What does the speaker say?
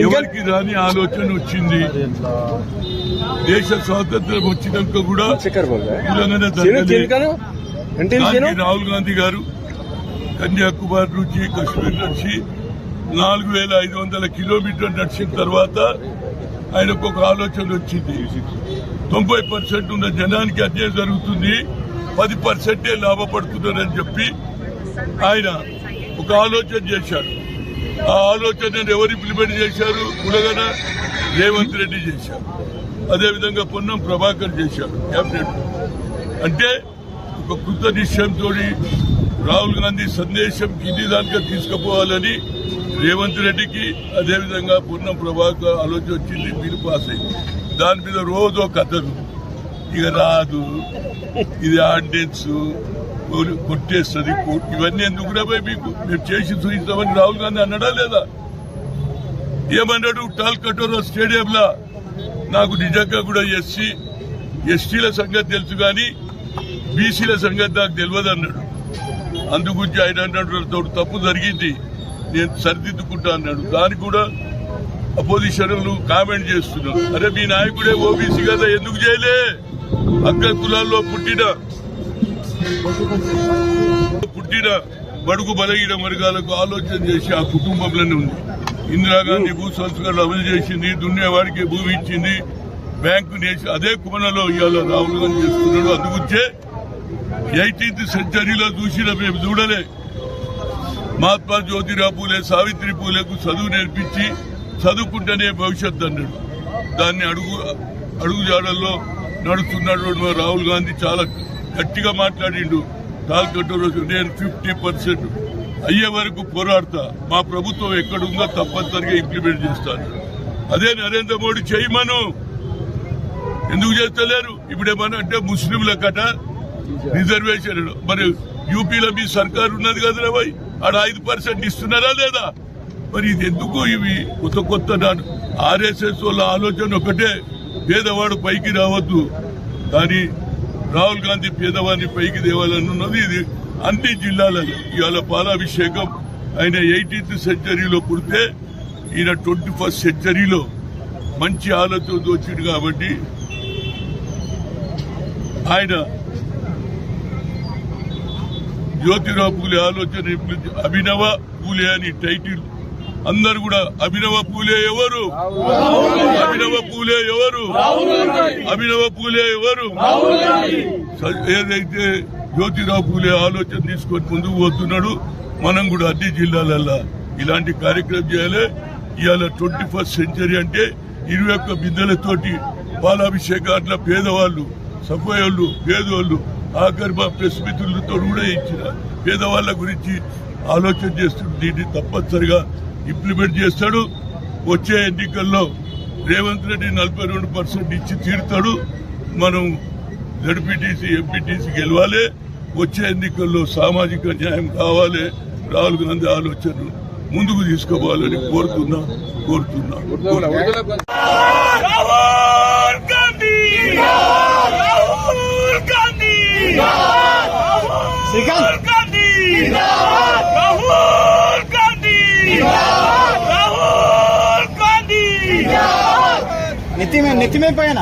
ఎవరికి రాని ఆలోచన వచ్చింది. దేశ స్వాతంత్రం వచ్చినాక కూడా రాహుల్ గాంధీ గారు కన్యాకుమారి నుంచి కశ్మీర్ నుంచి 4500 కిలోమీటర్లు నడిచిన తర్వాత ఆయనకు ఒక ఆలోచన వచ్చింది. 90% ఉన్న జనానికి అన్యాయం జరుగుతుంది, 10% లాభపడుతున్నారని చెప్పి ఆయన ఒక ఆలోచన చేశారు. ఆ ఆలోచనను ఎవరు ఇంప్లిమెంట్ చేశారు? ఉలగన రేవంత్ రెడ్డి చేశారు. అదేవిధంగా పొన్నం ప్రభాకర్ చేశారు క్యాబినెట్. అంటే ఒక కృత నిశ్చయంతో రాహుల్ గాంధీ సందేశం కింది దానిగా తీసుకుపోవాలని రేవంత్ రెడ్డికి అదేవిధంగా పొన్నం ప్రభాకర్ ఆలోచన వచ్చింది. బిల్లు పాస్ అయింది. దాని మీద రోజు కథలు, ఇక రాదు, ఇది ఆర్డినెన్స్ కొట్టేస్తుంది కోర్టు, ఇవన్నీ ఎందుకు రాబోయే మీకు మేము చేసి చూపిస్తామని రాహుల్ గాంధీ అన్నాడా లేదా? ఏమన్నాడు? టాల్ కటోరా స్టేడియంలో నాకు నిజంగా కూడా ఎస్టీల సంగతి తెలుసు కానీ బీసీల సంగతి నాకు తెలియదు అన్నాడు. అందుగురించి ఆయన అన్నాడు తప్పు జరిగింది, నేను సరిదిద్దుకుంటా అన్నాడు. దానికి కూడా అపోజిషన్లు కామెంట్ చేస్తున్నారు. అరే మీ నాయకుడే ఓబీసీ కదా, ఎందుకు చేయలే? అగ్ర కులాల్లో పుట్టిన బడుగు బలహీన వర్గాలకు ఆలోచన చేసి ఆ కుటుంబంలోనే ఉంది. ఇందిరాగాంధీ భూ సంస్కరణలు అమలు చేసింది, దున్నేవాడికి భూమి ఇచ్చింది, బ్యాంకు నేసి అదే కుమనలో ఇవాళ రాహుల్ గాంధీ చేస్తున్నాడు. అందుగురించే 18th సెంచరీలో చూసిన మేము చూడలే. మహాత్మా జ్యోతిరావు పూలే, సావిత్రి పూలేకు చదువు నేర్పించి చదువుకుంటేనే భవిష్యత్ అన్నాడు. దాన్ని అడుగు జాడల్లో నడుస్తున్నాడు రాహుల్ గాంధీ. చాలా గట్టిగా మాట్లాడిండు. నేను 50% అయ్యే వరకు పోరాడతా, మా ప్రభుత్వం ఎక్కడుందో తప్పనిసరిగా ఇంప్లిమెంట్ చేస్తాను. అదే నరేంద్ర మోడీ చేయమను, ఎందుకు చేస్తలేరు? ఇప్పుడేమన్నా అంటే ముస్లింల కట రిజర్వేషన్, మరి యూపీలో మీ సర్కారు ఉన్నది కదరా భయ్, ఆడ 5% ఇస్తున్నారా లేదా? మరి ఇది ఎందుకు? ఇవి కొత్త ఆర్ఎస్ఎస్ వాళ్ళ ఆలోచన ఒకటే, పేదవాడు పైకి రావద్దు, కానీ రాహుల్ గాంధీ పేదవాడిని పైకి తేవాలన్నది. ఇది అన్ని జిల్లాలలో ఇవాళ పాలాభిషేకం. ఆయన 18th సెంచరీలో పుడితే ఈయన 21st సెంచరీలో మంచి ఆలోచనతో వచ్చింది. కాబట్టి ఆయన జ్యోతిరావు పూలే ఆలోచన అభినవ పూలే అని టైటిల్. అందరు కూడా అభినవ పూలే ఎవరు? అభినవ పూలే ఎవరు? అభినవ పూలే ఎవరు? ఏదైతే జ్యోతిరావు పూలే ఆలోచన తీసుకొని ముందుకు పోతున్నాడు, మనం కూడా అన్ని జిల్లాలల్లో ఇలాంటి కార్యక్రమం చేయాలి. ఇవాళ 21st సెంచరీ అంటే 21 బిందెలతోటి పాలాభిషేకాల పేదవాళ్ళు, సఫాయోళ్ళు, పేదోళ్ళు, ఆఖరి మా ప్రెస్ మిత్రులతో కూడా ఇచ్చిన పేదవాళ్ళ గురించి ఆలోచన చేస్తుంది. దీన్ని తప్పనిసరిగా ఇంప్లిమెంట్ చేస్తాడు. వచ్చే ఎన్నికల్లో రేవంత్ రెడ్డి 42% ఇచ్చి తీరుతాడు. మనం జడ్పీటీసీ, ఎంపీటీసీ గెలవాలి. వచ్చే ఎన్నికల్లో సామాజిక న్యాయం కావాలి. రాహుల్ గాంధీ ఆలోచనలు ముందుకు తీసుకోవాలని కోరుతున్నా. నెత్తి మీద పైన